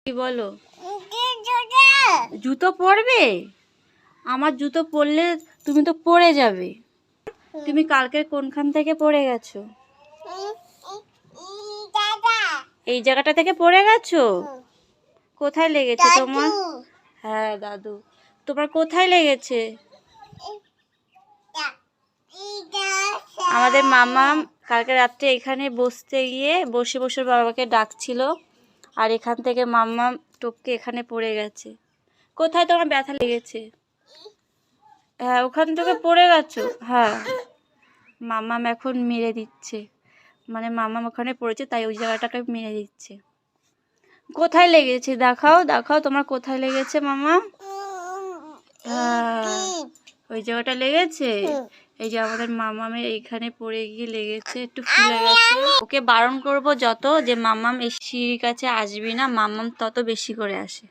কি বলো? জুতো পরবে? আমার জুতো পরলে তুমি তো পড়ে যাবে। তুমি কালকে কোনখান থেকে পড়ে গেছো? এই জায়গাটা থেকে পড়ে গেছো? কোথায় লেগেছে তোমার? হ্যাঁ দাদু। তোমার কোথায় লেগেছে? আমাদের মামা কালকে রাত্রে এখানে বসে বসে বাবাকে ডাকছিল, আর এখান থেকে মাম্মা টপকে এখানে পড়ে গেছে। কোথায় তোমার ব্যথা লেগেছে? হ্যাঁ, ওখান থেকে পড়ে গেছো। হ্যাঁ, মাম্মাম এখন মেরে দিচ্ছে, মানে মাম্মাম ওখানে পড়েছে তাই ওই জায়গাটাকে মেরে দিচ্ছে। কোথায় লেগেছে দেখাও, দেখাও তোমার কোথায় লেগেছে মামা। হ্যাঁ, ওই জায়গাটা লেগেছে। এই যে আমাদের মামামের এইখানে পড়ে গিয়ে লেগেছে, একটু ফুলে গেছে। ওকে বারণ করব যত যে মামাম এই সিঁড়ির কাছে আসবি না, মামাম তত বেশি করে আসে।